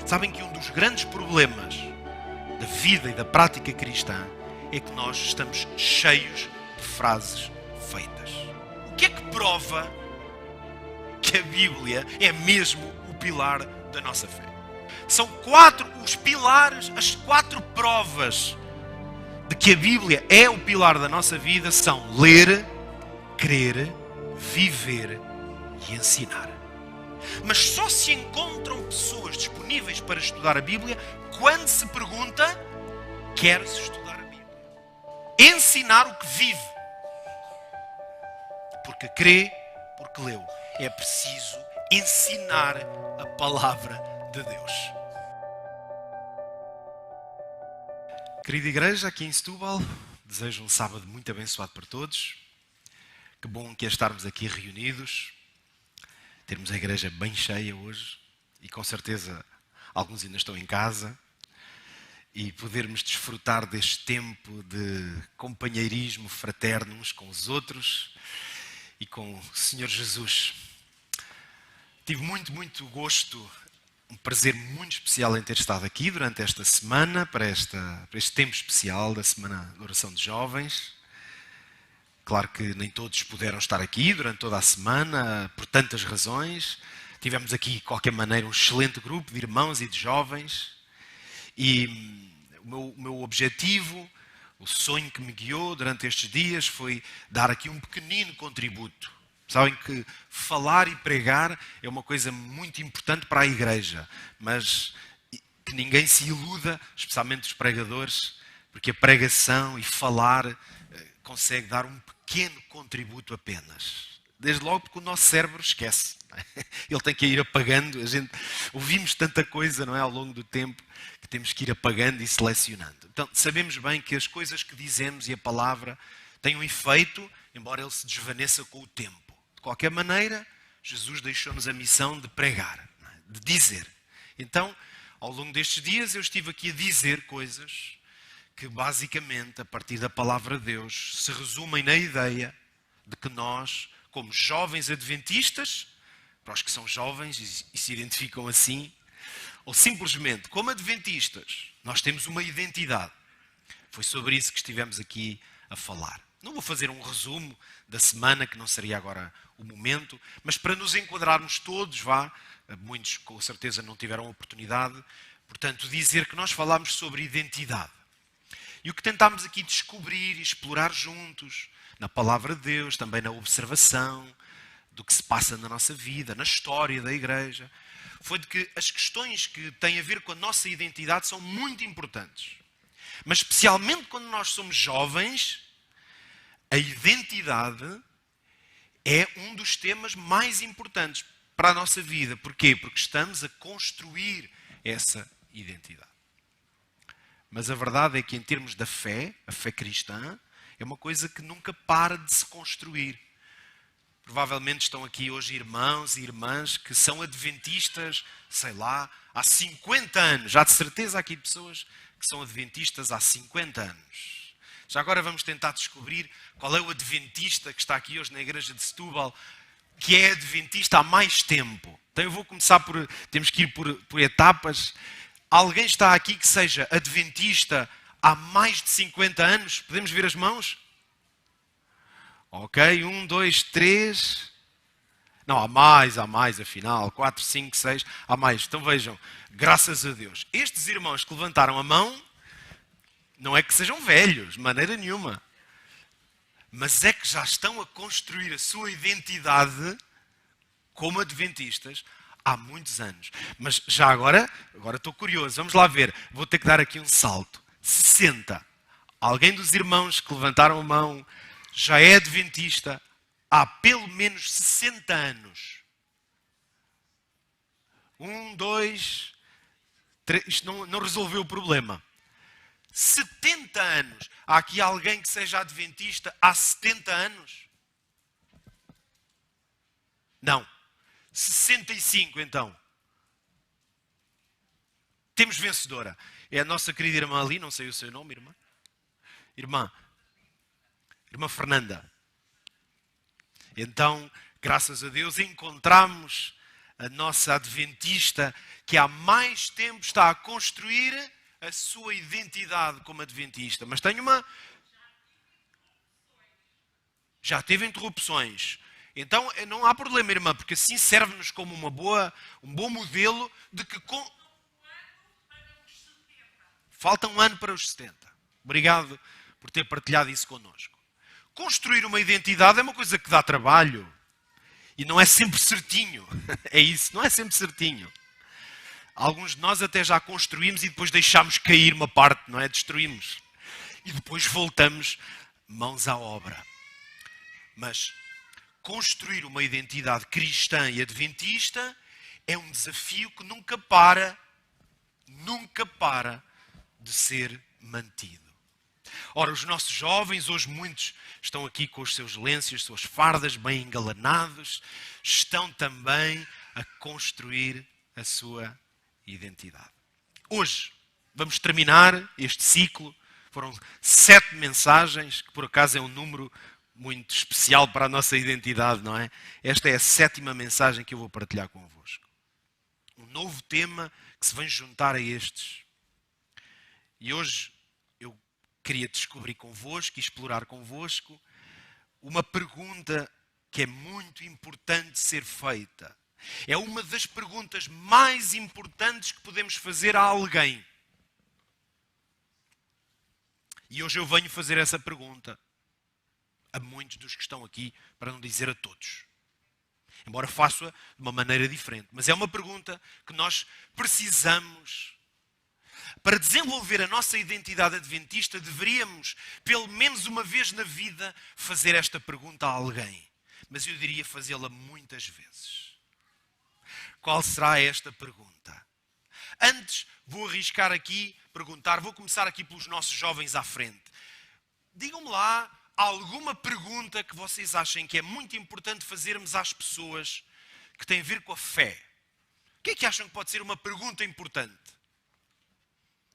Sabem que um dos grandes problemas da vida e da prática cristã é que nós estamos cheios de frases feitas. O que é que prova que a Bíblia é mesmo o pilar da nossa fé? São 4 os pilares, as 4 provas de que a Bíblia é o pilar da nossa vida são ler, crer, viver e ensinar. Mas só se encontram pessoas disponíveis para estudar a Bíblia quando se pergunta: queres estudar a Bíblia? Ensinar o que vive. Porque crê, porque leu. É preciso ensinar a palavra de Deus. Querida igreja, aqui em Setúbal, desejo um sábado muito abençoado para todos. Que bom que é estarmos aqui reunidos, termos a igreja bem cheia hoje e com certeza alguns ainda estão em casa e podermos desfrutar deste tempo de companheirismo fraterno uns com os outros e com o Senhor Jesus. Tive muito gosto, um prazer muito especial em ter estado aqui durante esta semana, para este tempo especial da Semana de Oração de Jovens. Claro que nem todos puderam estar aqui durante toda a semana, por tantas razões. Tivemos aqui, de qualquer maneira, um excelente grupo de irmãos e de jovens. E o meu objetivo, o sonho que me guiou durante estes dias foi dar aqui um pequenino contributo. Sabem que falar e pregar é uma coisa muito importante para a igreja, mas que ninguém se iluda, especialmente os pregadores, porque a pregação e falar consegue dar um pequeno contributo apenas. Desde logo porque o nosso cérebro esquece. Ele tem que ir apagando. Ouvimos tanta coisa, não é, ao longo do tempo, que temos que ir apagando e selecionando. Então, sabemos bem que as coisas que dizemos e a palavra têm um efeito, embora ele se desvaneça com o tempo. De qualquer maneira, Jesus deixou-nos a missão de pregar, de dizer. Então, ao longo destes dias, eu estive aqui a dizer coisas que basicamente, a partir da palavra de Deus, se resumem na ideia de que nós, como jovens adventistas, para os que são jovens e se identificam assim, ou simplesmente como adventistas, nós temos uma identidade. Foi sobre isso que estivemos aqui a falar. Não vou fazer um resumo da semana, que não seria agora o momento, mas para nos enquadrarmos todos, muitos com certeza não tiveram oportunidade, portanto, dizer que nós falámos sobre identidade. E o que tentámos aqui descobrir e explorar juntos, na palavra de Deus, também na observação do que se passa na nossa vida, na história da igreja, foi de que as questões que têm a ver com a nossa identidade são muito importantes. Mas especialmente quando nós somos jovens, a identidade é um dos temas mais importantes para a nossa vida. Porquê? Porque estamos a construir essa identidade. Mas a verdade é que em termos da fé, a fé cristã, é uma coisa que nunca para de se construir. Provavelmente estão aqui hoje irmãos e irmãs que são adventistas, sei lá, há 50 anos. Já de certeza há aqui pessoas que são adventistas há 50 anos. Já agora vamos tentar descobrir qual é o adventista que está aqui hoje na igreja de Setúbal, que é adventista há mais tempo. Então eu vou começar temos que ir por etapas. Alguém está aqui que seja adventista há mais de 50 anos? Podemos ver as mãos? Ok, 1, 2, 3... Não, há mais, afinal. 4, 5, 6, há mais. Então vejam, graças a Deus. Estes irmãos que levantaram a mão, não é que sejam velhos, de maneira nenhuma. Mas é que já estão a construir a sua identidade como adventistas há muitos anos. Mas já agora estou curioso. Vamos lá ver. Vou ter que dar aqui um salto. 60. Alguém dos irmãos que levantaram a mão já é adventista há pelo menos 60 anos. 1, 2, 3. Isto não resolveu o problema. 70 anos. Há aqui alguém que seja adventista há 70 anos? Não. 65, então. Temos vencedora. É a nossa querida irmã ali, não sei o seu nome, irmã. Irmã Fernanda. Então, graças a Deus, encontramos a nossa adventista que há mais tempo está a construir a sua identidade como adventista. Mas tem já teve interrupções. Então não há problema, irmã, porque assim serve-nos como um bom modelo de que falta um ano para os 70. Obrigado por ter partilhado isso connosco. Construir uma identidade é uma coisa que dá trabalho. E não é sempre certinho. É isso, não é sempre certinho. Alguns de nós até já construímos e depois deixámos cair uma parte, não é? Destruímos. E depois voltamos mãos à obra. Mas construir uma identidade cristã e adventista é um desafio que nunca para de ser mantido. Ora, os nossos jovens, hoje muitos estão aqui com os seus lenços, as suas fardas bem engalanados, estão também a construir a sua identidade. Hoje vamos terminar este ciclo. Foram 7 mensagens, que por acaso é um número muito especial para a nossa identidade, não é? Esta é a 7ª mensagem que eu vou partilhar convosco. Um novo tema que se vem juntar a estes. E hoje eu queria descobrir convosco e explorar convosco uma pergunta que é muito importante ser feita. É uma das perguntas mais importantes que podemos fazer a alguém. E hoje eu venho fazer essa pergunta a muitos dos que estão aqui, para não dizer a todos. Embora faça de uma maneira diferente. Mas é uma pergunta que nós precisamos. Para desenvolver a nossa identidade adventista, deveríamos, pelo menos uma vez na vida, fazer esta pergunta a alguém. Mas eu diria fazê-la muitas vezes. Qual será esta pergunta? Antes, vou arriscar aqui, perguntar, vou começar aqui pelos nossos jovens à frente. Digam-me lá alguma pergunta que vocês achem que é muito importante fazermos às pessoas que têm a ver com a fé. O que é que acham que pode ser uma pergunta importante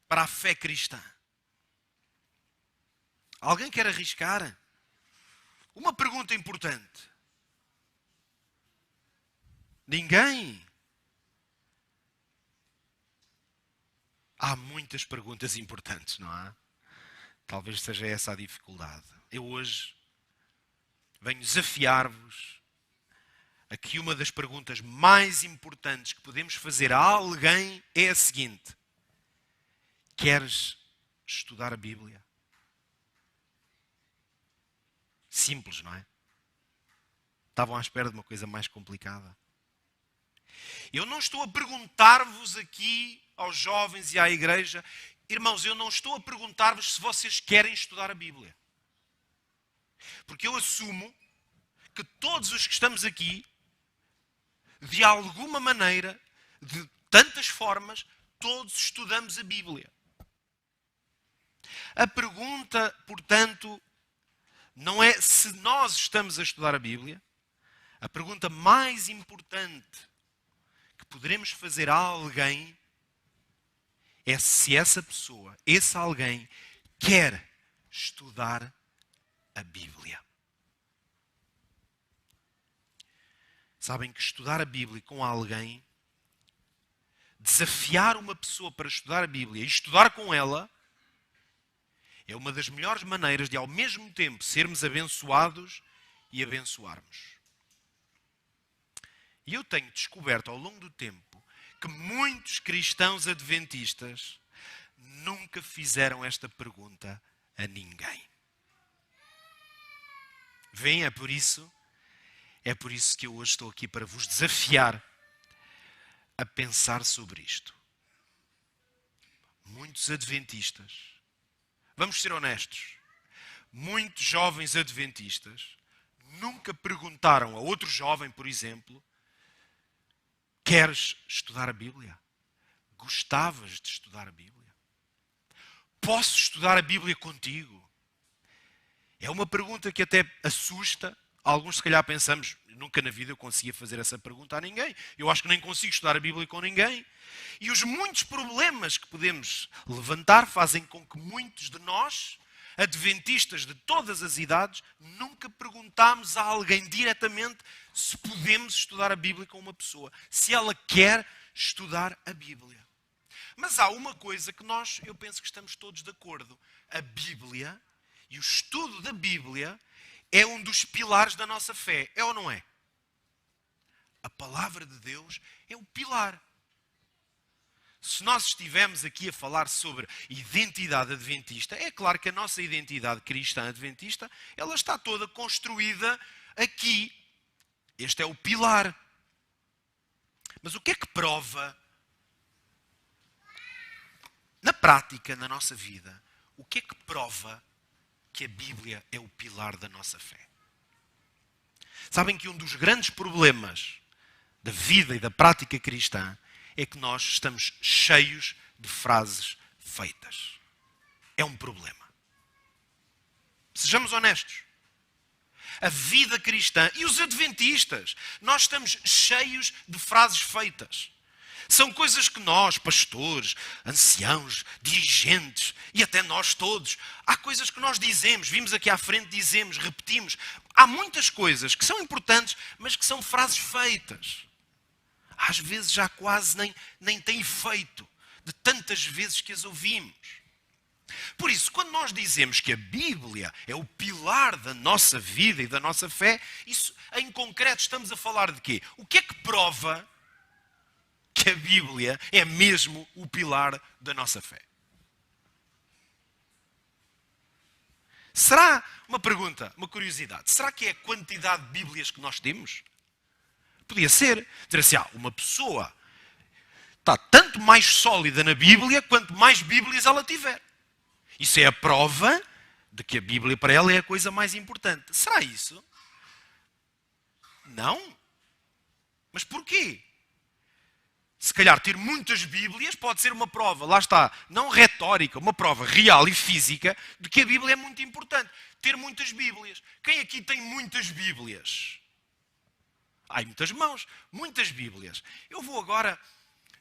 para a fé cristã? Alguém quer arriscar? Uma pergunta importante. Ninguém? Há muitas perguntas importantes, não há? Talvez seja essa a dificuldade. Eu hoje venho desafiar-vos a que uma das perguntas mais importantes que podemos fazer a alguém é a seguinte: queres estudar a Bíblia? Simples, não é? Estavam à espera de uma coisa mais complicada. Eu não estou a perguntar-vos aqui, aos jovens e à igreja, irmãos, eu não estou a perguntar-vos se vocês querem estudar a Bíblia. Porque eu assumo que todos os que estamos aqui, de alguma maneira, de tantas formas, todos estudamos a Bíblia. A pergunta, portanto, não é se nós estamos a estudar a Bíblia. A pergunta mais importante que poderemos fazer a alguém é se essa pessoa, esse alguém, quer estudar a Bíblia. Sabem que estudar a Bíblia com alguém, desafiar uma pessoa para estudar a Bíblia e estudar com ela, é uma das melhores maneiras de, ao mesmo tempo, sermos abençoados e abençoarmos. E eu tenho descoberto ao longo do tempo que muitos cristãos adventistas nunca fizeram esta pergunta a ninguém. Vem, é por isso que eu hoje estou aqui para vos desafiar a pensar sobre isto. Muitos adventistas, vamos ser honestos, muitos jovens adventistas nunca perguntaram a outro jovem, por exemplo: queres estudar a Bíblia? Gostavas de estudar a Bíblia? Posso estudar a Bíblia contigo? É uma pergunta que até assusta. Alguns se calhar pensamos, nunca na vida eu conseguia fazer essa pergunta a ninguém. Eu acho que nem consigo estudar a Bíblia com ninguém. E os muitos problemas que podemos levantar fazem com que muitos de nós adventistas de todas as idades, nunca perguntámos a alguém diretamente se podemos estudar a Bíblia com uma pessoa, se ela quer estudar a Bíblia. Mas há uma coisa que eu penso que estamos todos de acordo. A Bíblia e o estudo da Bíblia é um dos pilares da nossa fé. É ou não é? A palavra de Deus é o pilar. Se nós estivermos aqui a falar sobre identidade adventista, é claro que a nossa identidade cristã adventista, ela está toda construída aqui. Este é o pilar. Mas o que é que prova, na prática, na nossa vida, o que é que prova que a Bíblia é o pilar da nossa fé? Sabem que um dos grandes problemas da vida e da prática cristã é que nós estamos cheios de frases feitas. É um problema. Sejamos honestos. A vida cristã e os adventistas, nós estamos cheios de frases feitas. São coisas que nós, pastores, anciãos, dirigentes e até nós todos, há coisas que nós dizemos, vimos aqui à frente, dizemos, repetimos. Há muitas coisas que são importantes, mas que são frases feitas. Às vezes já quase nem têm efeito de tantas vezes que as ouvimos. Por isso, quando nós dizemos que a Bíblia é o pilar da nossa vida e da nossa fé, isso em concreto estamos a falar de quê? O que é que prova que a Bíblia é mesmo o pilar da nossa fé? Será, uma pergunta, uma curiosidade, será que é a quantidade de Bíblias que nós temos? Podia ser. Dizer assim, uma pessoa está tanto mais sólida na Bíblia quanto mais Bíblias ela tiver. Isso é a prova de que a Bíblia para ela é a coisa mais importante. Será isso? Não. Mas porquê? Se calhar ter muitas Bíblias pode ser uma prova, lá está, não retórica, uma prova real e física de que a Bíblia é muito importante. Ter muitas Bíblias. Quem aqui tem muitas Bíblias? Há muitas mãos, muitas Bíblias. Eu vou agora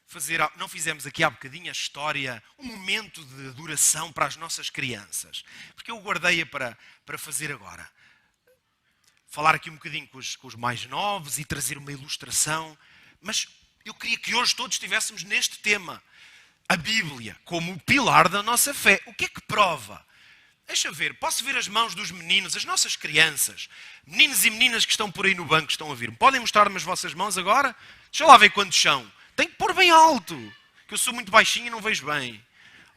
fazer, não fizemos aqui há bocadinho a história, um momento de adoração para as nossas crianças. Porque eu guardei-a para fazer agora. Falar aqui um bocadinho com os mais novos e trazer uma ilustração. Mas eu queria que hoje todos estivéssemos neste tema. A Bíblia como o pilar da nossa fé. O que é que prova? Deixa ver, posso ver as mãos dos meninos, as nossas crianças. Meninos e meninas que estão por aí no banco, que estão a vir. Podem mostrar-me as vossas mãos agora? Deixa lá ver quantos são. Tem que pôr bem alto, que eu sou muito baixinho e não vejo bem.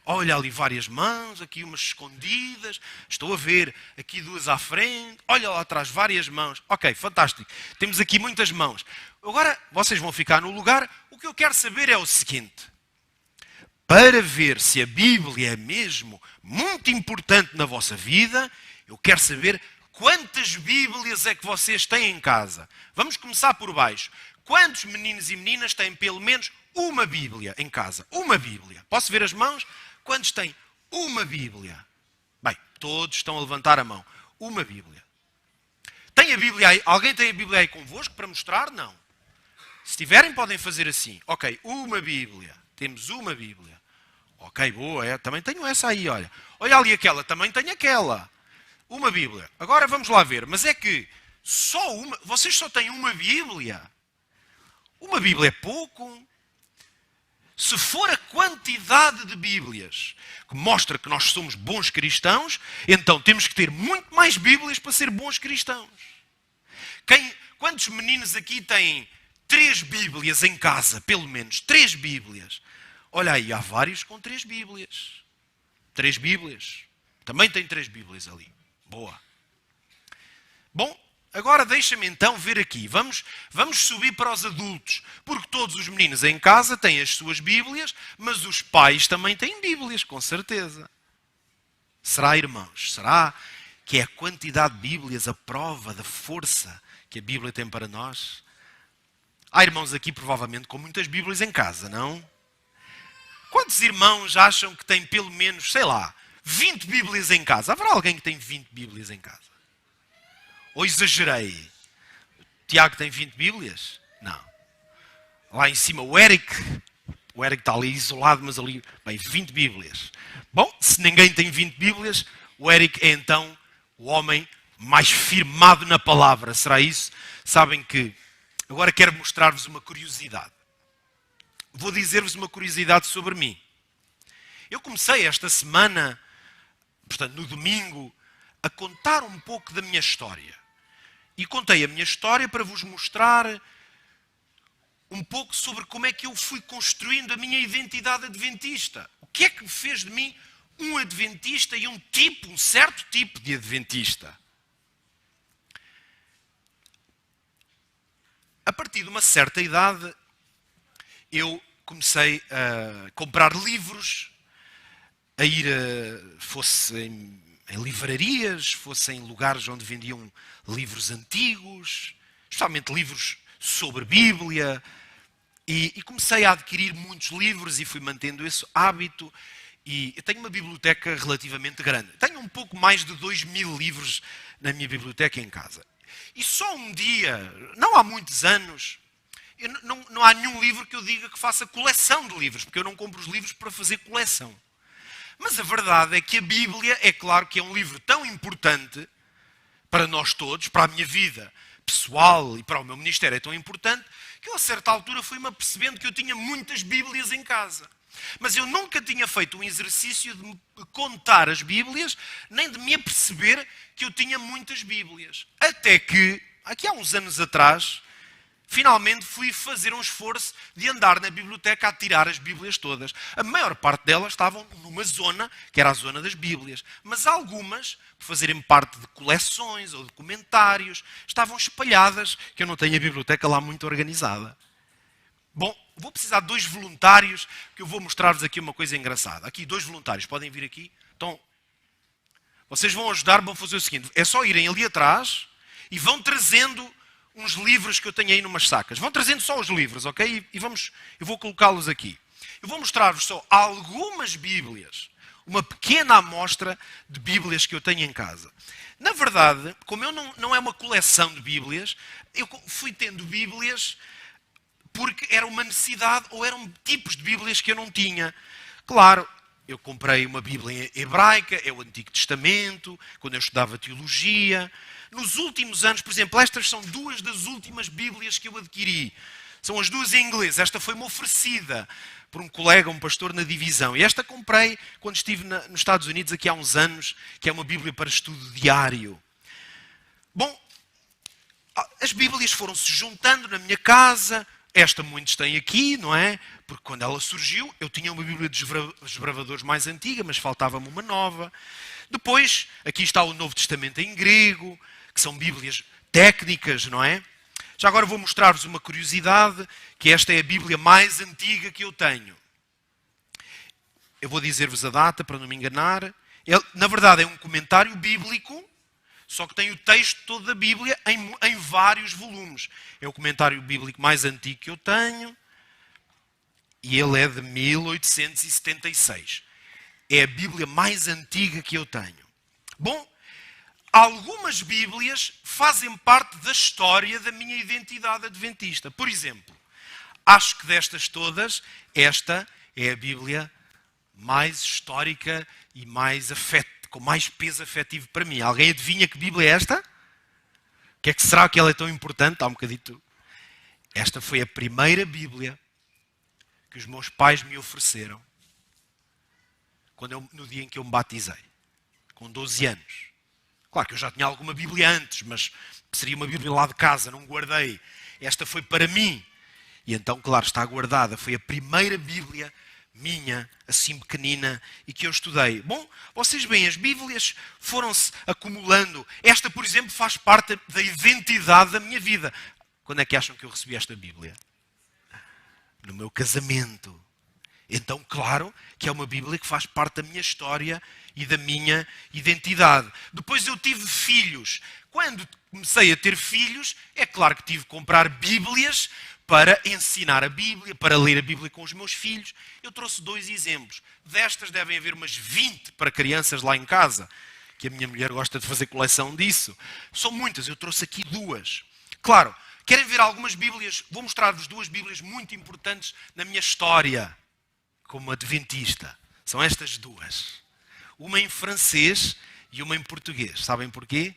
Olha ali várias mãos, aqui umas escondidas. Estou a ver aqui duas à frente. Olha lá atrás, várias mãos. Ok, fantástico. Temos aqui muitas mãos. Agora, vocês vão ficar no lugar. O que eu quero saber é o seguinte. Para ver se a Bíblia é mesmo muito importante na vossa vida, eu quero saber quantas Bíblias é que vocês têm em casa. Vamos começar por baixo. Quantos meninos e meninas têm pelo menos uma Bíblia em casa? Uma Bíblia. Posso ver as mãos? Quantos têm uma Bíblia? Bem, todos estão a levantar a mão. Uma Bíblia. Tem a Bíblia aí? Alguém tem a Bíblia aí convosco para mostrar? Não. Se tiverem, podem fazer assim. Ok, uma Bíblia. Temos uma Bíblia. Ok, boa. Também tenho essa aí, olha. Olha ali aquela. Também tenho aquela. Uma Bíblia. Agora vamos lá ver. Mas é que só uma... Vocês só têm uma Bíblia? Uma Bíblia é pouco. Se for a quantidade de Bíblias que mostra que nós somos bons cristãos, então temos que ter muito mais Bíblias para ser bons cristãos. Quantos meninos aqui têm 3 Bíblias em casa? Pelo menos 3 Bíblias. Olha aí, há vários com 3 Bíblias. 3 Bíblias. Também tem 3 Bíblias ali. Boa. Bom, agora deixa-me então ver aqui. Vamos subir para os adultos. Porque todos os meninos em casa têm as suas Bíblias, mas os pais também têm Bíblias, com certeza. Será, irmãos? Será que é a quantidade de Bíblias a prova da força que a Bíblia tem para nós? Há irmãos aqui provavelmente com muitas Bíblias em casa, não? Quantos irmãos acham que têm pelo menos, sei lá, 20 Bíblias em casa? Haverá alguém que tem 20 Bíblias em casa? Ou exagerei? Tiago tem 20 Bíblias? Não. Lá em cima o Eric está ali isolado, mas ali, bem, 20 Bíblias. Bom, se ninguém tem 20 Bíblias, o Eric é então o homem mais firmado na palavra. Será isso? Sabem que agora quero mostrar-vos uma curiosidade. Vou dizer-vos uma curiosidade sobre mim. Eu comecei esta semana, portanto no domingo, a contar um pouco da minha história. E contei a minha história para vos mostrar um pouco sobre como é que eu fui construindo a minha identidade adventista. O que é que fez de mim um adventista e um certo tipo de adventista? A partir de uma certa idade, eu comecei a comprar livros, a ir, fosse em livrarias, fosse em lugares onde vendiam livros antigos, especialmente livros sobre Bíblia, e comecei a adquirir muitos livros e fui mantendo esse hábito. E eu tenho uma biblioteca relativamente grande. Tenho um pouco mais de 2.000 livros na minha biblioteca em casa. E só um dia, não há muitos anos, não há nenhum livro que eu diga que faça coleção de livros, porque eu não compro os livros para fazer coleção. Mas a verdade é que a Bíblia, é claro que é um livro tão importante para nós todos, para a minha vida pessoal e para o meu ministério é tão importante, que eu a certa altura fui-me apercebendo que eu tinha muitas Bíblias em casa. Mas eu nunca tinha feito um exercício de contar as Bíblias, nem de me aperceber que eu tinha muitas Bíblias. Até que, aqui há uns anos atrás, finalmente fui fazer um esforço de andar na biblioteca a tirar as Bíblias todas. A maior parte delas estavam numa zona, que era a zona das Bíblias. Mas algumas, por fazerem parte de coleções ou de comentários, estavam espalhadas, que eu não tenho a biblioteca lá muito organizada. Bom, vou precisar de 2 voluntários, que eu vou mostrar-vos aqui uma coisa engraçada. Aqui, 2 voluntários, podem vir aqui. Então, vocês vão ajudar, vão fazer o seguinte, é só irem ali atrás e vão trazendo uns livros que eu tenho aí numas sacas. Vão trazendo só os livros, ok? Eu vou colocá-los aqui. Eu vou mostrar-vos só algumas Bíblias, uma pequena amostra de Bíblias que eu tenho em casa. Na verdade, como eu não é uma coleção de Bíblias, eu fui tendo Bíblias porque era uma necessidade ou eram tipos de Bíblias que eu não tinha. Claro, eu comprei uma Bíblia hebraica, é o Antigo Testamento, quando eu estudava teologia. Nos últimos anos, por exemplo, estas são 2 das últimas Bíblias que eu adquiri. São as 2 em inglês. Esta foi-me oferecida por um colega, um pastor na divisão. E esta comprei quando estive nos Estados Unidos, aqui há uns anos, que é uma Bíblia para estudo diário. Bom, as Bíblias foram-se juntando na minha casa. Esta muitos têm aqui, não é? Porque quando ela surgiu, eu tinha uma Bíblia de desbravadores mais antiga, mas faltava-me uma nova. Depois, aqui está o Novo Testamento em grego, que são Bíblias técnicas, não é? Já agora vou mostrar-vos uma curiosidade, que esta é a Bíblia mais antiga que eu tenho. Eu vou dizer-vos a data, para não me enganar. Na verdade, é um comentário bíblico, só que tem o texto todo da Bíblia em vários volumes. É o comentário bíblico mais antigo que eu tenho. E ele é de 1876. É a Bíblia mais antiga que eu tenho. Bom, algumas Bíblias fazem parte da história da minha identidade adventista. Por exemplo, acho que destas todas, esta é a Bíblia mais histórica e com mais peso afetivo para mim. Alguém adivinha que Bíblia é esta? O que é que será que ela é tão importante? Há um bocadito. Esta foi a primeira Bíblia que os meus pais me ofereceram no dia em que eu me batizei, com 12 anos. Claro que eu já tinha alguma Bíblia antes, mas seria uma Bíblia lá de casa, não guardei. Esta foi para mim. E então, claro, está guardada. Foi a primeira Bíblia minha, assim pequenina, e que eu estudei. Bom, vocês veem, as Bíblias foram-se acumulando. Esta, por exemplo, faz parte da identidade da minha vida. Quando é que acham que eu recebi esta Bíblia? No meu casamento. Então, claro, que é uma Bíblia que faz parte da minha história e da minha identidade. Depois eu tive filhos. Quando comecei a ter filhos, é claro que tive que comprar Bíblias para ensinar a Bíblia, para ler a Bíblia com os meus filhos. Eu trouxe 2 exemplos. Destas devem haver umas 20 para crianças lá em casa, que a minha mulher gosta de fazer coleção disso. São muitas, eu trouxe aqui 2. Claro, querem ver algumas Bíblias? Vou mostrar-vos 2 Bíblias muito importantes na minha história como adventista. São estas 2. Uma em francês e uma em português. Sabem porquê?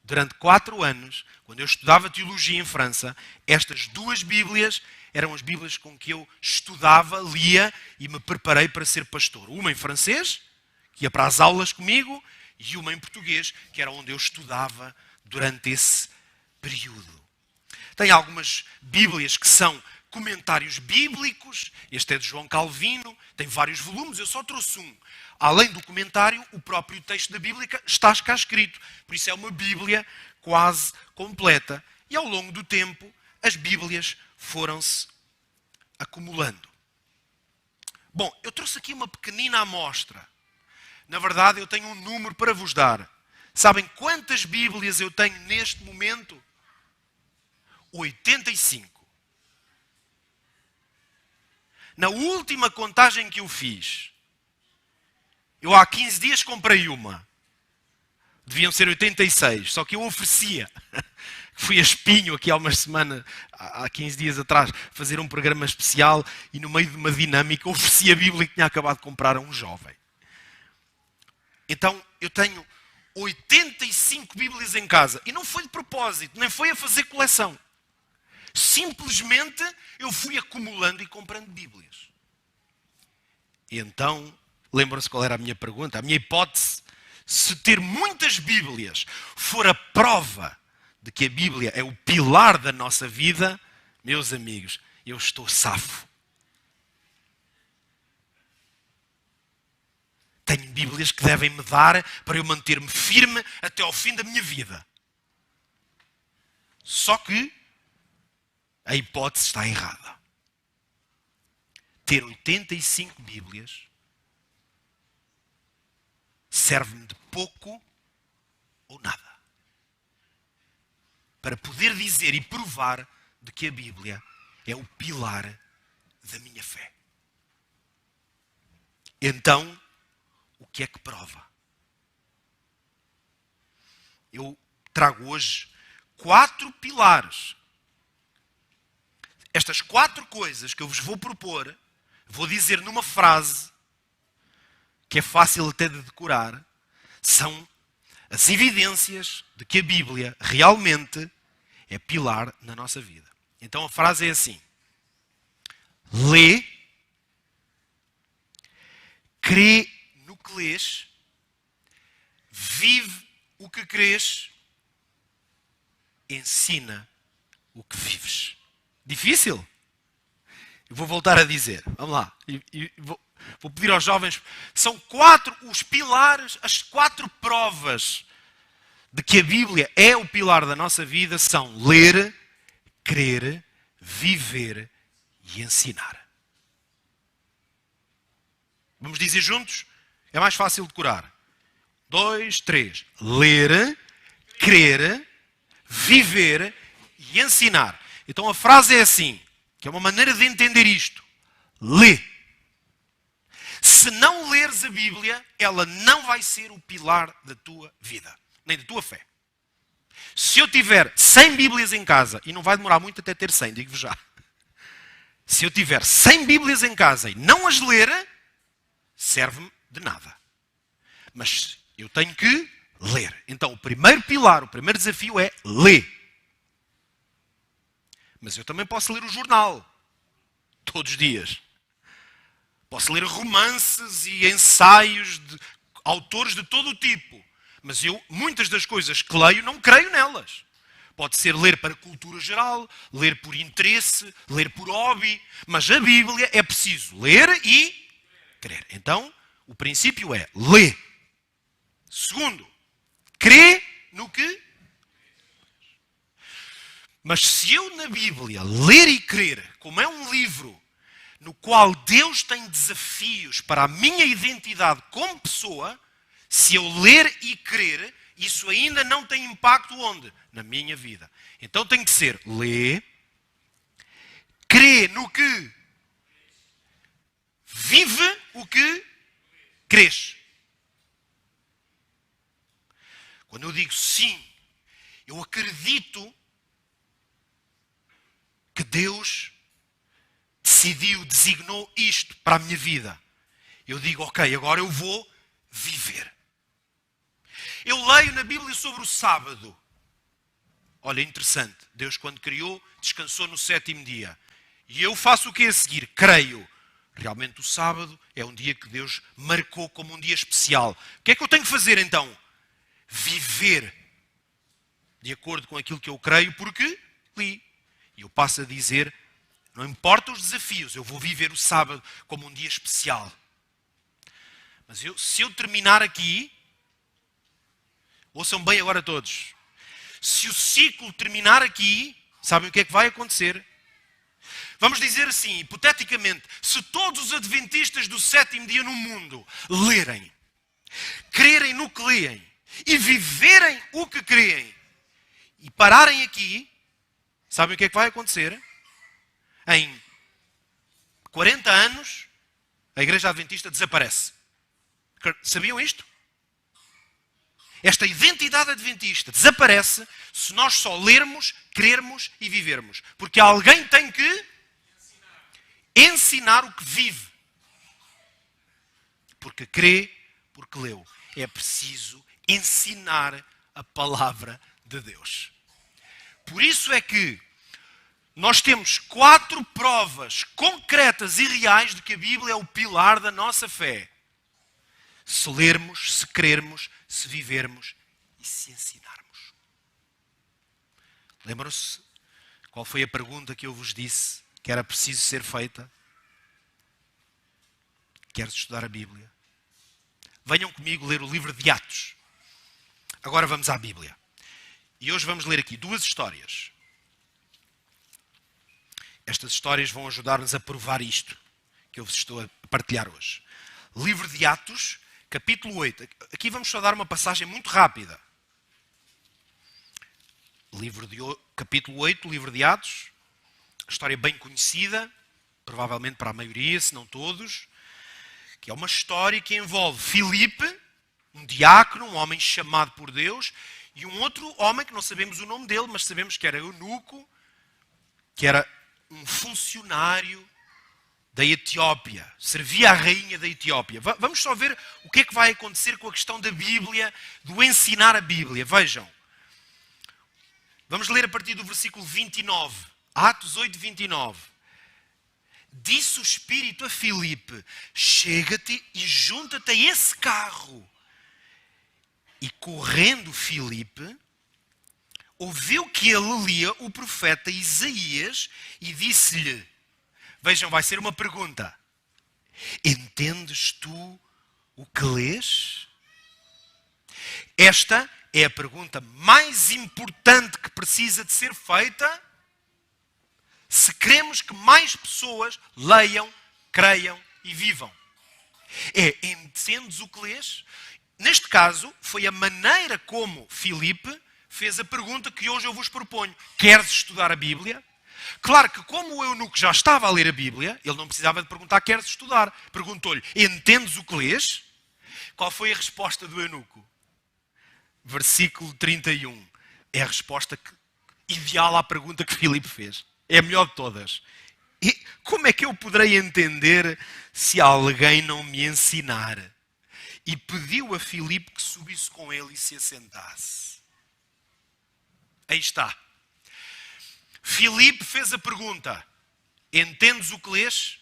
Durante 4 anos, quando eu estudava teologia em França, estas 2 Bíblias eram as Bíblias com que eu estudava, lia e me preparei para ser pastor. Uma em francês, que ia para as aulas comigo, e uma em português, que era onde eu estudava durante esse período. Tem algumas Bíblias que são comentários bíblicos. Este é de João Calvino, tem vários volumes, eu só trouxe um. Além do comentário, o próprio texto da Bíblia está cá escrito. Por isso é uma Bíblia quase completa. E ao longo do tempo, as Bíblias foram-se acumulando. Bom, eu trouxe aqui uma pequenina amostra. Na verdade, eu tenho um número para vos dar. Sabem quantas Bíblias eu tenho neste momento? 85. Na última contagem que eu fiz, eu há 15 dias comprei uma. Deviam ser 86, só que eu oferecia. Fui a Espinho aqui há umas semanas, há 15 dias atrás, fazer um programa especial e no meio de uma dinâmica ofereci a Bíblia que tinha acabado de comprar a um jovem. Então eu tenho 85 Bíblias em casa. E não foi de propósito, nem foi a fazer coleção. Simplesmente eu fui acumulando e comprando Bíblias. E então, lembram-se qual era a minha pergunta? A minha hipótese, se ter muitas Bíblias for a prova de que a Bíblia é o pilar da nossa vida, meus amigos, eu estou safo. Tenho Bíblias que devem me dar para eu manter-me firme até ao fim da minha vida. Só que a hipótese está errada. Ter 85 Bíblias serve-me de pouco ou nada. Para poder dizer e provar de que a Bíblia é o pilar da minha fé. Então, o que é que prova? Eu trago hoje 4 pilares. Estas 4 coisas que eu vos vou propor, vou dizer numa frase, que é fácil até de decorar, são as evidências de que a Bíblia realmente é pilar na nossa vida. Então a frase é assim: lê, crê no que lês, vive o que crês, ensina o que vives. Difícil? Eu vou voltar a dizer. Vamos lá. Vou pedir aos jovens. São 4 os pilares, as 4 provas de que a Bíblia é o pilar da nossa vida são ler, crer, viver e ensinar. Vamos dizer juntos? É mais fácil de decorar. 2, 3. Ler, crer, viver e ensinar. Então a frase é assim, que é uma maneira de entender isto. Lê. Se não leres a Bíblia, ela não vai ser o pilar da tua vida, nem da tua fé. Se eu tiver 100 Bíblias em casa, e não vai demorar muito até ter 100, digo-vos já. Se eu tiver 100 Bíblias em casa e não as ler, serve-me de nada. Mas eu tenho que ler. Então o primeiro pilar, o primeiro desafio é ler. Mas eu também posso ler o jornal. Todos os dias. Posso ler romances e ensaios de autores de todo o tipo. Mas eu, muitas das coisas que leio, não creio nelas. Pode ser ler para cultura geral, ler por interesse, ler por hobby. Mas a Bíblia é preciso ler e crer. Então, o princípio é ler. Segundo, crê no que... Mas se eu na Bíblia ler e crer, como é um livro no qual Deus tem desafios para a minha identidade como pessoa, se eu ler e crer, isso ainda não tem impacto onde? Na minha vida. Então tem que ser lê, crê no que vive o que crês. Quando eu digo sim, eu acredito que Deus decidiu, designou isto para a minha vida. Eu digo, ok, agora eu vou viver. eu leio na Bíblia sobre o sábado. Olha, interessante. Deus, quando criou, descansou no 7º dia. E eu faço o que a seguir? Creio. Realmente o sábado é um dia que Deus marcou como um dia especial. O que é que eu tenho que fazer então? Viver de acordo com aquilo que eu creio, porque li. E eu passo a dizer, não importa os desafios, eu vou viver o sábado como um dia especial. Mas se eu terminar aqui, ouçam bem agora todos, se o ciclo terminar aqui, sabem o que é que vai acontecer? Vamos dizer assim, hipoteticamente, se todos os adventistas do 7º dia no mundo lerem, crerem no que leem e viverem o que creem e pararem aqui, sabem o que é que vai acontecer? Em 40 anos, a Igreja Adventista desaparece. Sabiam isto? Esta identidade adventista desaparece se nós só lermos, crermos e vivermos. Porque alguém tem que ensinar o que vive. Porque crê, porque leu. É preciso ensinar a palavra de Deus. Por isso é que nós temos 4 provas concretas e reais de que a Bíblia é o pilar da nossa fé. Se lermos, se crermos, se vivermos e se ensinarmos. Lembram-se qual foi a pergunta que eu vos disse que era preciso ser feita? Queres estudar a Bíblia? Venham comigo ler o livro de Atos. Agora vamos à Bíblia. E hoje vamos ler aqui 2 histórias. Estas histórias vão ajudar-nos a provar isto que eu vos estou a partilhar hoje. Livro de Atos, capítulo 8. Aqui vamos só dar uma passagem muito rápida. Capítulo 8, livro de Atos. História bem conhecida, provavelmente para a maioria, se não todos. Que é uma história que envolve Filipe, um diácono, um homem chamado por Deus, e um outro homem que não sabemos o nome dele, mas sabemos que era eunuco, que era um funcionário da Etiópia. Servia à rainha da Etiópia. Vamos só ver o que é que vai acontecer com a questão da Bíblia, do ensinar a Bíblia. Vejam. Vamos ler a partir do versículo 29. Atos 8, 29. Disse o Espírito a Filipe, chega-te e junta-te a esse carro. E correndo Filipe, ouviu que ele lia o profeta Isaías e disse-lhe, vejam, vai ser uma pergunta. Entendes tu o que lês? Esta é a pergunta mais importante que precisa de ser feita se queremos que mais pessoas leiam, creiam e vivam. Entendes o que lês? Neste caso, foi a maneira como Filipe fez a pergunta que hoje eu vos proponho. Queres estudar a Bíblia? Claro que como o eunuco já estava a ler a Bíblia, ele não precisava de perguntar, queres estudar? Perguntou-lhe, entendes o que lês? Qual foi a resposta do eunuco? Versículo 31. É a resposta ideal à pergunta que Filipe fez. É a melhor de todas. E como é que eu poderei entender se alguém não me ensinar? E pediu a Filipe que subisse com ele e se assentasse. Aí está. Filipe fez a pergunta. Entendes o que lês?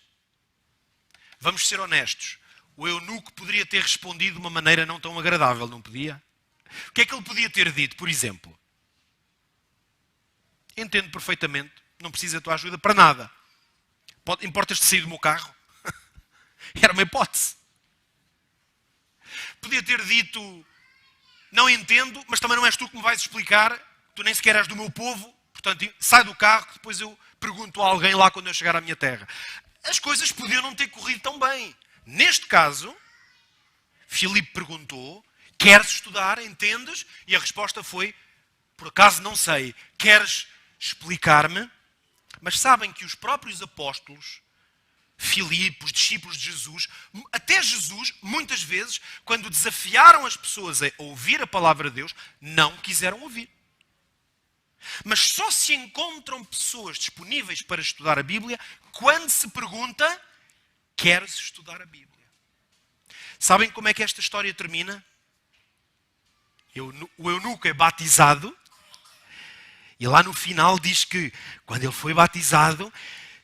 Vamos ser honestos. O eunuco poderia ter respondido de uma maneira não tão agradável, não podia? O que é que ele podia ter dito, por exemplo? Entendo perfeitamente. Não precisa da tua ajuda para nada. Importas-te sair do meu carro? Era uma hipótese. Podia ter dito, não entendo, mas também não és tu que me vais explicar. Tu nem sequer és do meu povo. Portanto, sai do carro que depois eu pergunto a alguém lá quando eu chegar à minha terra. As coisas podiam não ter corrido tão bem. Neste caso, Filipe perguntou, queres estudar, entendes? E a resposta foi, por acaso não sei, queres explicar-me? Mas sabem que os próprios apóstolos, Filipe, os discípulos de Jesus, até Jesus, muitas vezes, quando desafiaram as pessoas a ouvir a palavra de Deus, não quiseram ouvir. Mas só se encontram pessoas disponíveis para estudar a Bíblia quando se pergunta, queres estudar a Bíblia? Sabem como é que esta história termina? O eunuco é batizado e lá no final diz que, quando ele foi batizado,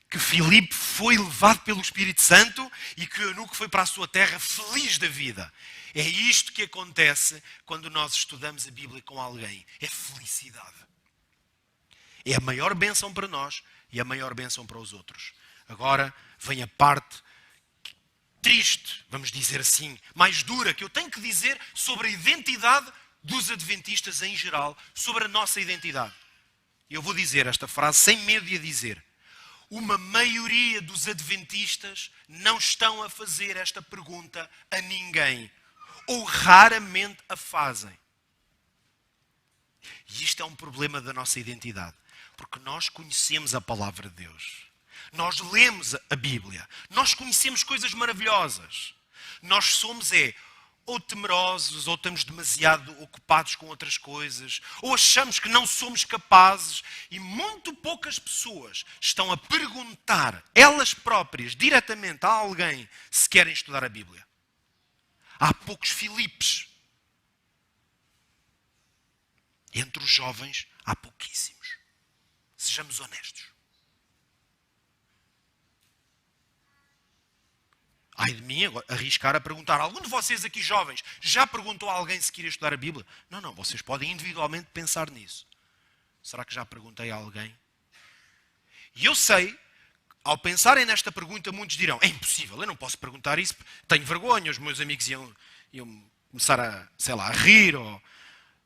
que Filipe foi levado pelo Espírito Santo e que o eunuco foi para a sua terra feliz da vida. É isto que acontece quando nós estudamos a Bíblia com alguém. É felicidade. É a maior bênção para nós e a maior bênção para os outros. Agora vem a parte triste, vamos dizer assim, mais dura, que eu tenho que dizer sobre a identidade dos adventistas em geral, sobre a nossa identidade. Eu vou dizer esta frase sem medo de a dizer. Uma maioria dos adventistas não estão a fazer esta pergunta a ninguém. Ou raramente a fazem. E isto é um problema da nossa identidade. Porque nós conhecemos a palavra de Deus. Nós lemos a Bíblia. Nós conhecemos coisas maravilhosas. Nós somos ou temerosos, ou estamos demasiado ocupados com outras coisas, ou achamos que não somos capazes, e muito poucas pessoas estão a perguntar, elas próprias, diretamente a alguém, se querem estudar a Bíblia. Há poucos Filipes. Entre os jovens, há pouquíssimos. Sejamos honestos. Ai de mim, agora, arriscar a perguntar. Algum de vocês aqui jovens já perguntou a alguém se queria estudar a Bíblia? Não, vocês podem individualmente pensar nisso. Será que já perguntei a alguém? E eu sei, ao pensarem nesta pergunta, muitos dirão, é impossível, eu não posso perguntar isso, tenho vergonha, os meus amigos iam começar a rir, ou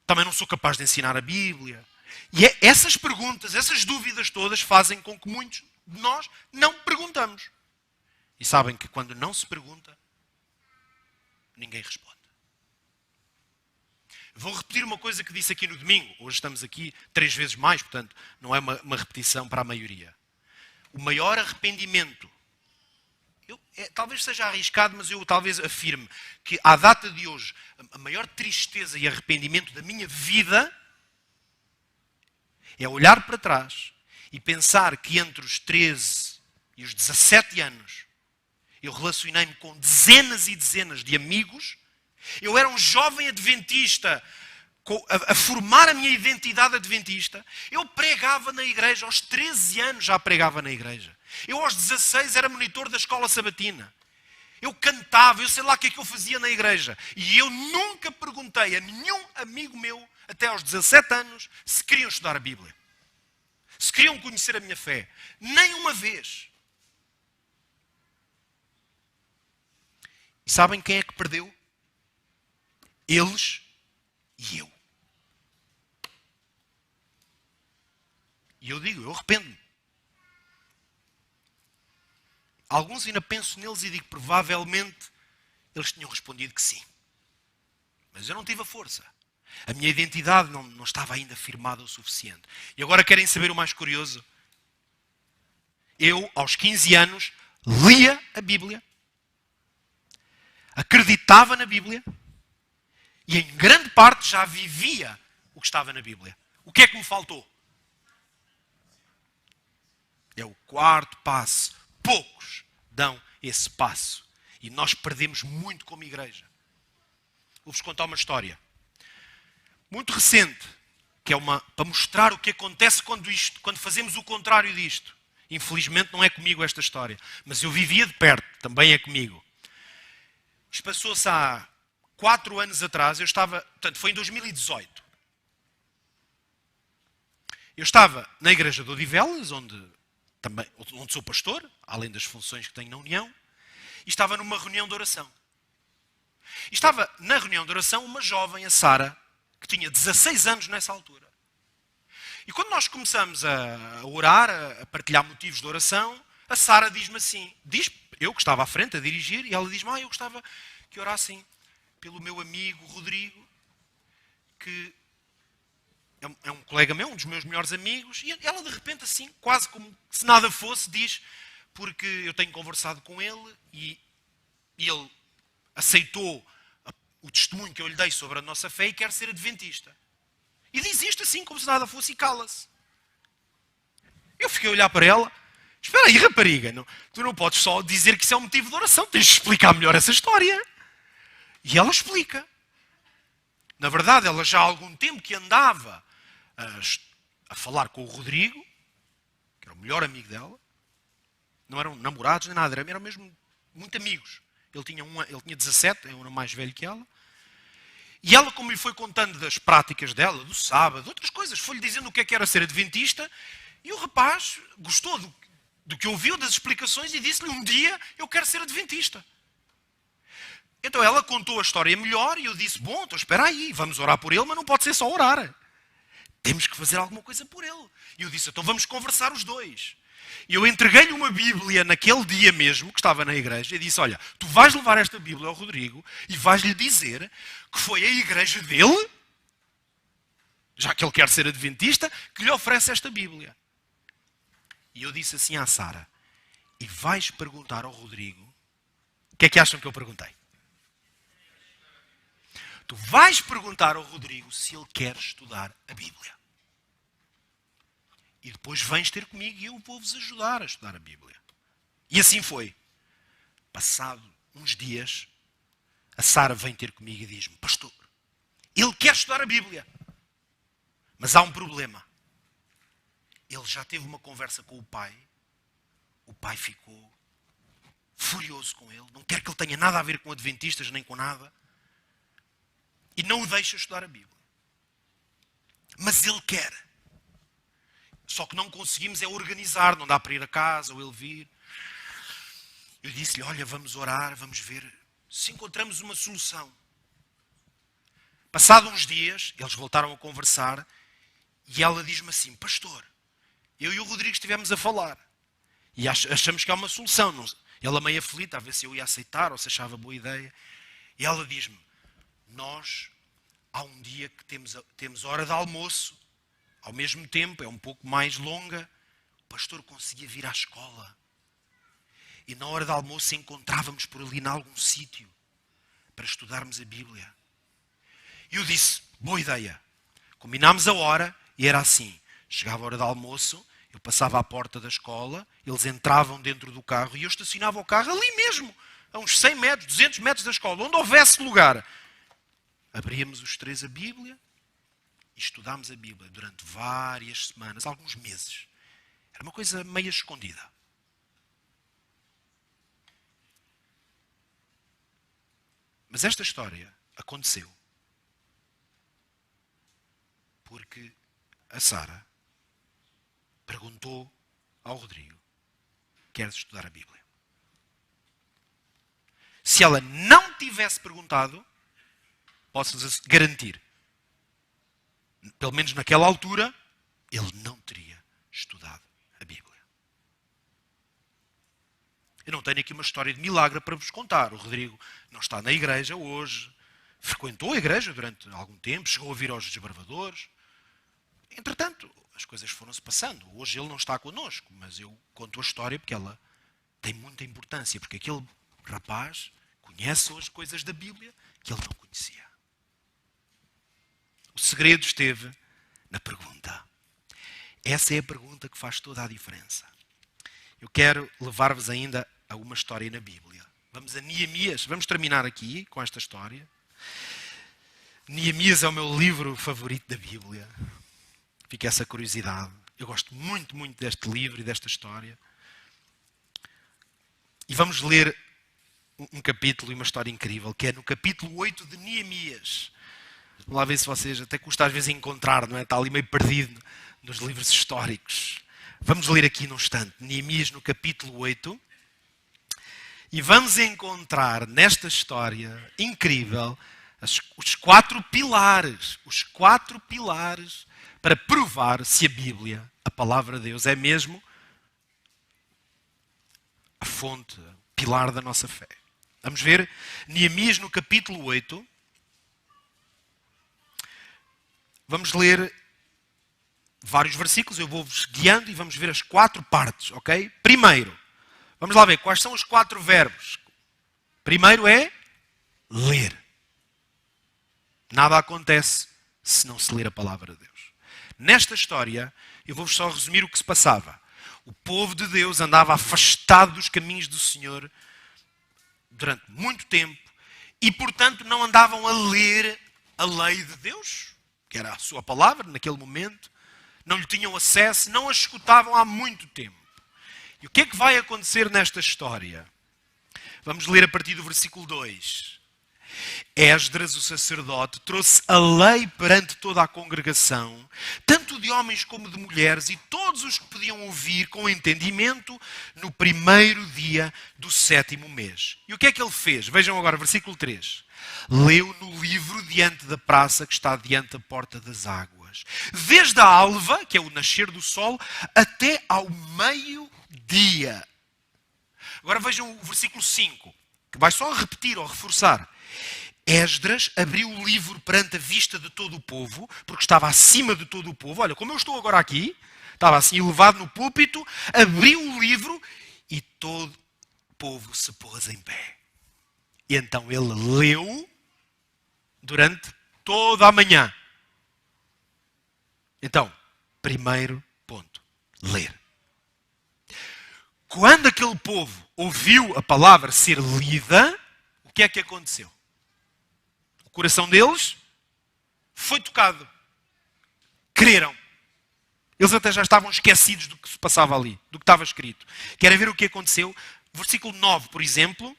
também não sou capaz de ensinar a Bíblia. E essas perguntas, essas dúvidas todas fazem com que muitos de nós não perguntamos. E sabem que quando não se pergunta, ninguém responde. Vou repetir uma coisa que disse aqui no domingo. Hoje estamos aqui 3 vezes mais, portanto, não é uma repetição para a maioria. O maior arrependimento, talvez seja arriscado, mas eu talvez afirme que à data de hoje, a maior tristeza e arrependimento da minha vida é olhar para trás e pensar que entre os 13 e os 17 anos eu relacionei-me com dezenas e dezenas de amigos. Eu era um jovem adventista a formar a minha identidade adventista. Eu pregava na igreja, aos 13 anos já pregava na igreja. Eu aos 16 era monitor da escola sabatina. Eu cantava, eu sei lá o que é que eu fazia na igreja. E eu nunca perguntei a nenhum amigo meu, até aos 17 anos, se queriam estudar a Bíblia. Se queriam conhecer a minha fé. Nem uma vez. E sabem quem é que perdeu? Eles e eu. E eu digo, eu arrependo-me. Alguns ainda penso neles e digo, provavelmente eles tinham respondido que sim. Mas eu não tive a força. A minha identidade não estava ainda firmada o suficiente. E agora querem saber o mais curioso? Eu, aos 15 anos, lia a Bíblia, acreditava na Bíblia e em grande parte já vivia o que estava na Bíblia. O que é que me faltou? É o 4º passo. Poucos dão esse passo. E nós perdemos muito como igreja. Vou-vos contar uma história muito recente, que é para mostrar o que acontece quando fazemos o contrário disto. Infelizmente não é comigo esta história, mas eu vivia de perto, também é comigo. Isto passou-se há 4 anos atrás, portanto foi em 2018. Eu estava na igreja de Odivelas, onde sou pastor, além das funções que tenho na União, e estava numa reunião de oração. E estava na reunião de oração uma jovem, a Sara, que tinha 16 anos nessa altura. E quando nós começamos a orar, a partilhar motivos de oração, a Sara diz-me assim, eu que estava à frente a dirigir, e ela diz-me, eu gostava que orassem pelo meu amigo Rodrigo, que é um colega meu, um dos meus melhores amigos, e ela de repente assim, quase como se nada fosse, diz, porque eu tenho conversado com ele e ele aceitou o testemunho que eu lhe dei sobre a nossa fé e quer ser adventista. E diz isto assim, como se nada fosse, e cala-se. Eu fiquei a olhar para ela, espera aí, rapariga, tu não podes só dizer que isso é um motivo de oração, tens de explicar melhor essa história. E ela explica. Na verdade, ela já há algum tempo que andava a falar com o Rodrigo, que era o melhor amigo dela. Não eram namorados nem nada, eram mesmo muito amigos. Ele tinha 17, era mais velho que ela. E ela, como lhe foi contando das práticas dela, do sábado, de outras coisas, foi-lhe dizendo o que era ser adventista, e o rapaz gostou do que ouviu, das explicações, e disse-lhe um dia, eu quero ser adventista. Então ela contou a história melhor, e eu disse, bom, então espera aí, vamos orar por ele, mas não pode ser só orar. Temos que fazer alguma coisa por ele. E eu disse, então vamos conversar os dois. E eu entreguei-lhe uma Bíblia naquele dia mesmo, que estava na igreja, e disse, olha, tu vais levar esta Bíblia ao Rodrigo e vais-lhe dizer que foi a igreja dele, já que ele quer ser adventista, que lhe oferece esta Bíblia. E eu disse assim à Sara, e vais perguntar ao Rodrigo, o que é que acham que eu perguntei? Tu vais perguntar ao Rodrigo se ele quer estudar a Bíblia. E depois vens ter comigo e eu vou-vos ajudar a estudar a Bíblia. E assim foi. Passado uns dias, a Sara vem ter comigo e diz-me, pastor, ele quer estudar a Bíblia. Mas há um problema. Ele já teve uma conversa com o pai ficou furioso com ele, não quer que ele tenha nada a ver com adventistas nem com nada, e não o deixa estudar a Bíblia. Mas ele quer. Só que não conseguimos organizar, não dá para ir a casa ou ele vir. Eu disse-lhe, olha, vamos orar, vamos ver se encontramos uma solução. Passados uns dias, eles voltaram a conversar e ela diz-me assim, pastor, eu e o Rodrigo estivemos a falar e achamos que há uma solução. Ela meio aflita, a ver se eu ia aceitar ou se achava boa ideia. E ela diz-me, nós, há um dia que temos hora de almoço, ao mesmo tempo, é um pouco mais longa, o pastor conseguia vir à escola. E na hora de almoço encontrávamos por ali em algum sítio para estudarmos a Bíblia. E eu disse, boa ideia. Combinámos a hora e era assim. Chegava a hora de almoço, eu passava à porta da escola, eles entravam dentro do carro e eu estacionava o carro ali mesmo, a uns 100 metros, 200 metros da escola, onde houvesse lugar. Abríamos os três a Bíblia e estudámos a Bíblia durante várias semanas, alguns meses. Era uma coisa meio escondida. Mas esta história aconteceu porque a Sara perguntou ao Rodrigo, queres estudar a Bíblia? Se ela não tivesse perguntado, posso-lhes garantir, pelo menos naquela altura, ele não teria estudado a Bíblia. Eu não tenho aqui uma história de milagre para vos contar. O Rodrigo não está na igreja hoje, frequentou a igreja durante algum tempo, chegou a vir aos desbravadores. Entretanto, as coisas foram-se passando. Hoje ele não está connosco, mas eu conto a história porque ela tem muita importância, porque aquele rapaz conhece hoje coisas da Bíblia que ele não conhecia. O segredo esteve na pergunta. Essa é a pergunta que faz toda a diferença. Eu quero levar-vos ainda a uma história na Bíblia. Vamos a Neemias. Vamos terminar aqui com esta história. Neemias é o meu livro favorito da Bíblia. Fica essa curiosidade. Eu gosto muito, muito deste livro e desta história. E vamos ler um capítulo e uma história incrível, que é no capítulo 8 de Neemias. Vamos lá ver se vocês, até custa às vezes encontrar, não é? Está ali meio perdido nos livros históricos. Vamos ler aqui num instante, Neemias no capítulo 8. E vamos encontrar nesta história incrível os 4 pilares. Os 4 pilares para provar se a Bíblia, a palavra de Deus, é mesmo a fonte, o pilar da nossa fé. Vamos ver Neemias no capítulo 8. Vamos ler vários versículos, eu vou-vos guiando e vamos ver as 4 partes, ok? Primeiro, vamos lá ver quais são os 4 verbos. Primeiro é ler. Nada acontece se não se ler a palavra de Deus. Nesta história, eu vou-vos só resumir o que se passava. O povo de Deus andava afastado dos caminhos do Senhor durante muito tempo e, portanto, não andavam a ler a lei de Deus, que era a sua palavra naquele momento, não lhe tinham acesso, não a escutavam há muito tempo. E o que é que vai acontecer nesta história? Vamos ler a partir do versículo 2. Esdras, o sacerdote, trouxe a lei perante toda a congregação, tanto de homens como de mulheres, e todos os que podiam ouvir com entendimento, no primeiro dia do 7º mês. E o que é que ele fez? Vejam agora, versículo 3. Leu no livro diante da praça que está diante da porta das águas, desde a alva, que é o nascer do sol, até ao meio-dia. Agora vejam o versículo 5, que vai só repetir ou reforçar. Esdras abriu o livro perante a vista de todo o povo, porque estava acima de todo o povo. Olha, como eu estou agora aqui, estava assim elevado no púlpito, abriu o livro e todo o povo se pôs em pé. E então ele leu durante toda a manhã. Então, primeiro ponto, ler. Quando aquele povo ouviu a palavra ser lida, o que é que aconteceu? O coração deles foi tocado. Creram. Eles até já estavam esquecidos do que se passava ali, do que estava escrito. Querem ver o que aconteceu? Versículo 9, por exemplo.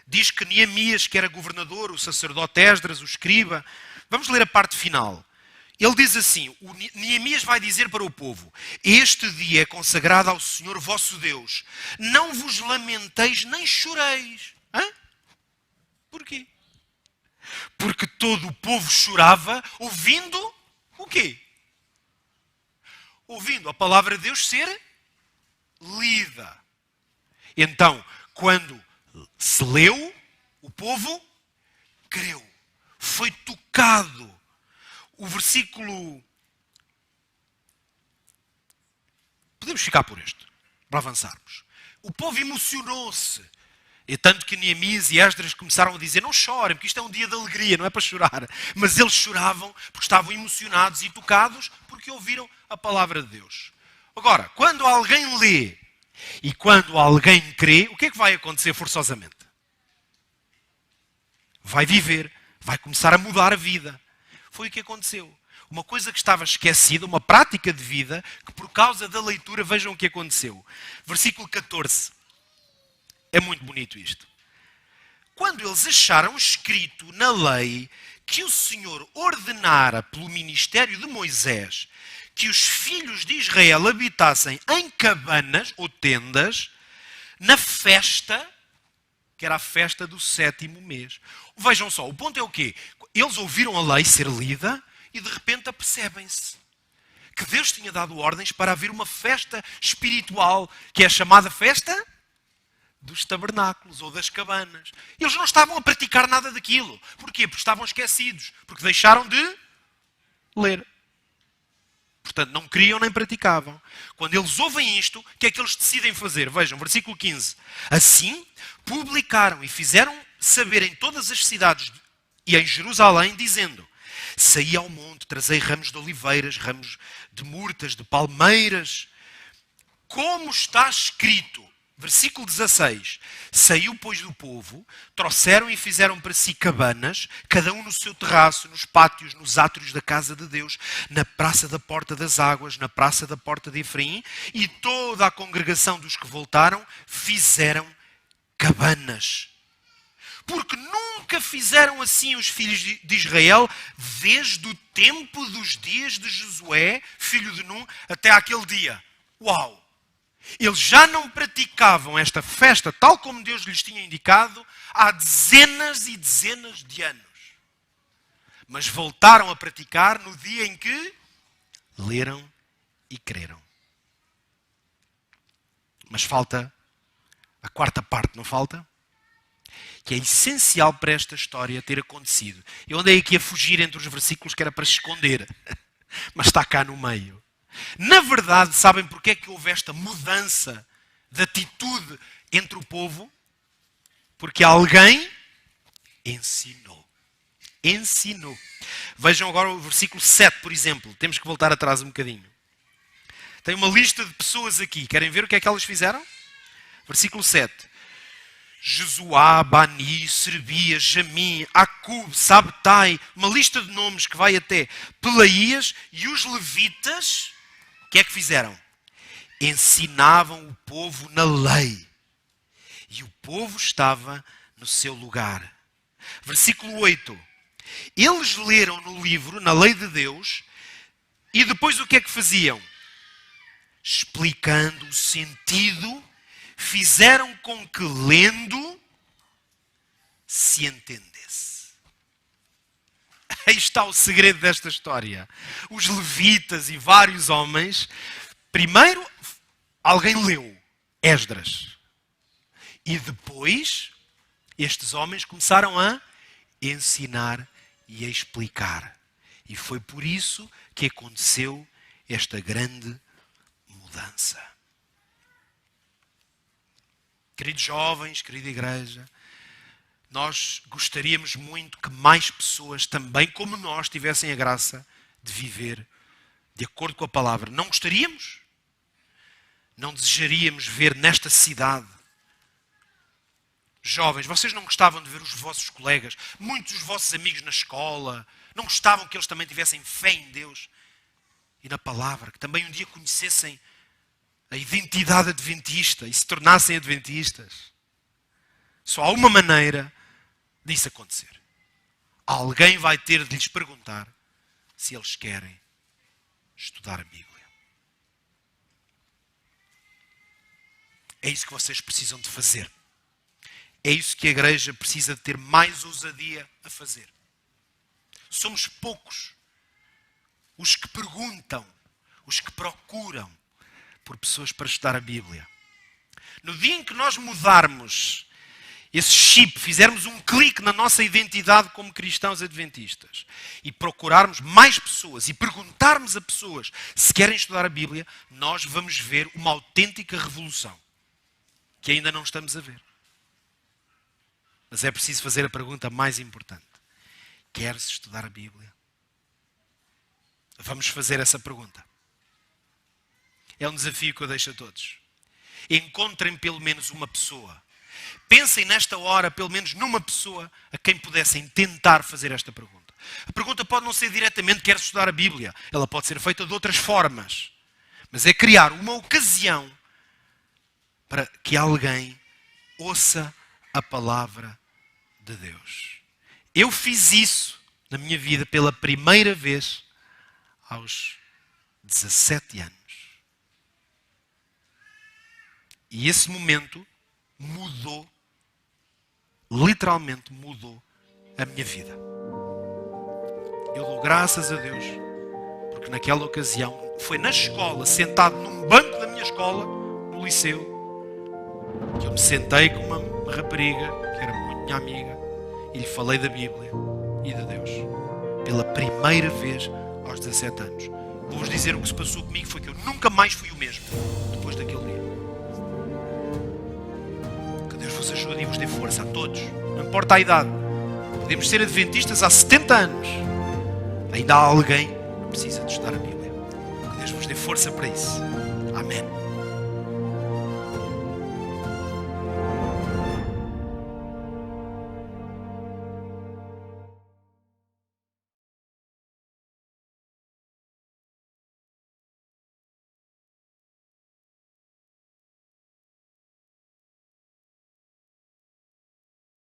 Diz que Neemias, que era governador, o sacerdote Esdras, o escriba. Vamos ler a parte final. Ele diz assim, Neemias vai dizer para o povo: este dia é consagrado ao Senhor vosso Deus. Não vos lamenteis nem choreis. Hã? Porquê? Porque todo o povo chorava ouvindo o quê? Ouvindo a palavra de Deus ser lida. Então, quando se leu, o povo creu. Foi tocado. O versículo... Podemos ficar por este, para avançarmos. O povo emocionou-se. E tanto que Neemias e Esdras começaram a dizer: não chorem, porque isto é um dia de alegria, não é para chorar. Mas eles choravam porque estavam emocionados e tocados porque ouviram a palavra de Deus. Agora, quando alguém lê e quando alguém crê, o que é que vai acontecer forçosamente? Vai viver, vai começar a mudar a vida. Foi o que aconteceu. Uma coisa que estava esquecida, uma prática de vida, que por causa da leitura, vejam o que aconteceu. Versículo 14. É muito bonito isto. Quando eles acharam escrito na lei que o Senhor ordenara pelo ministério de Moisés que os filhos de Israel habitassem em cabanas ou tendas, na festa, que era a festa do 7º mês. Vejam só, o ponto é o quê? Eles ouviram a lei ser lida e de repente apercebem-se que Deus tinha dado ordens para haver uma festa espiritual, que é a chamada festa dos tabernáculos ou das cabanas. Eles não estavam a praticar nada daquilo. Porquê? Porque estavam esquecidos. Porque deixaram de ler. Portanto, não queriam nem praticavam. Quando eles ouvem isto, o que é que eles decidem fazer? Vejam, versículo 15. Assim, publicaram e fizeram saber em todas as cidades e em Jerusalém, dizendo: saí ao monte, trazei ramos de oliveiras, ramos de murtas, de palmeiras, como está escrito. Versículo 16. Saiu, pois, do povo, trouxeram e fizeram para si cabanas, cada um no seu terraço, nos pátios, nos átrios da casa de Deus, na praça da porta das águas, na praça da porta de Efraim, e toda a congregação dos que voltaram fizeram cabanas. Porque nunca fizeram assim os filhos de Israel, desde o tempo dos dias de Josué, filho de Num, até aquele dia. Uau! Eles já não praticavam esta festa tal como Deus lhes tinha indicado há dezenas e dezenas de anos. Mas voltaram a praticar no dia em que leram e creram. Mas falta a quarta parte, não falta? Que é essencial para esta história ter acontecido. Eu andei aqui a fugir entre os versículos que era para se esconder. Mas está cá no meio. Na verdade, sabem porque é que houve esta mudança de atitude entre o povo? Porque alguém ensinou. Ensinou. Vejam agora o versículo 7, por exemplo. Temos que voltar atrás um bocadinho. Tem uma lista de pessoas aqui. Querem ver o que é que elas fizeram? Versículo 7. Jesuá, Bani, Serbia, Jamim, Acub, Sabtai, uma lista de nomes que vai até Pelaías, e os levitas, o que é que fizeram? Ensinavam o povo na lei. E o povo estava no seu lugar. Versículo 8. Eles leram no livro, na lei de Deus, e depois o que é que faziam? Explicando o sentido, fizeram com que lendo se entendesse. Aí está o segredo desta história. Os levitas e vários homens, primeiro alguém leu Esdras. E depois estes homens começaram a ensinar e a explicar. E foi por isso que aconteceu esta grande mudança. Queridos jovens, querida igreja, nós gostaríamos muito que mais pessoas também, como nós, tivessem a graça de viver de acordo com a palavra. Não gostaríamos? Não desejaríamos ver nesta cidade jovens? Vocês não gostavam de ver os vossos colegas, muitos dos vossos amigos na escola, não gostavam que eles também tivessem fé em Deus e na palavra, que também um dia conhecessem a identidade adventista e se tornassem adventistas? Só há uma maneira disso acontecer. Alguém vai ter de lhes perguntar se eles querem estudar a Bíblia. É isso que vocês precisam de fazer. É isso que a igreja precisa de ter mais ousadia a fazer. Somos poucos os que perguntam, os que procuram por pessoas para estudar a Bíblia. No dia em que nós mudarmos esse chip, fizermos um clique na nossa identidade como cristãos adventistas e procurarmos mais pessoas e perguntarmos a pessoas se querem estudar a Bíblia, nós vamos ver uma autêntica revolução que ainda não estamos a ver. Mas é preciso fazer a pergunta mais importante. Quer-se estudar a Bíblia? Vamos fazer essa pergunta. É um desafio que eu deixo a todos. Encontrem pelo menos uma pessoa. Pensem nesta hora pelo menos numa pessoa a quem pudessem tentar fazer esta pergunta. A pergunta pode não ser diretamente quer estudar a Bíblia. Ela pode ser feita de outras formas. Mas é criar uma ocasião para que alguém ouça a palavra de Deus. Eu fiz isso na minha vida pela primeira vez aos 17 anos. E esse momento mudou, literalmente mudou a minha vida. Eu dou graças a Deus, porque naquela ocasião, foi na escola, sentado num banco da minha escola, no liceu, que eu me sentei com uma rapariga, que era muito minha amiga, e lhe falei da Bíblia e de Deus. Pela primeira vez aos 17 anos. Vou-vos dizer o que se passou comigo, foi que eu nunca mais fui o mesmo, depois daquele dia. Deus vos ajude e vos dê força a todos. Não importa a idade. Podemos ser adventistas há 70 anos. Ainda há alguém que precisa de estudar a Bíblia. Que Deus vos dê força para isso. Amém.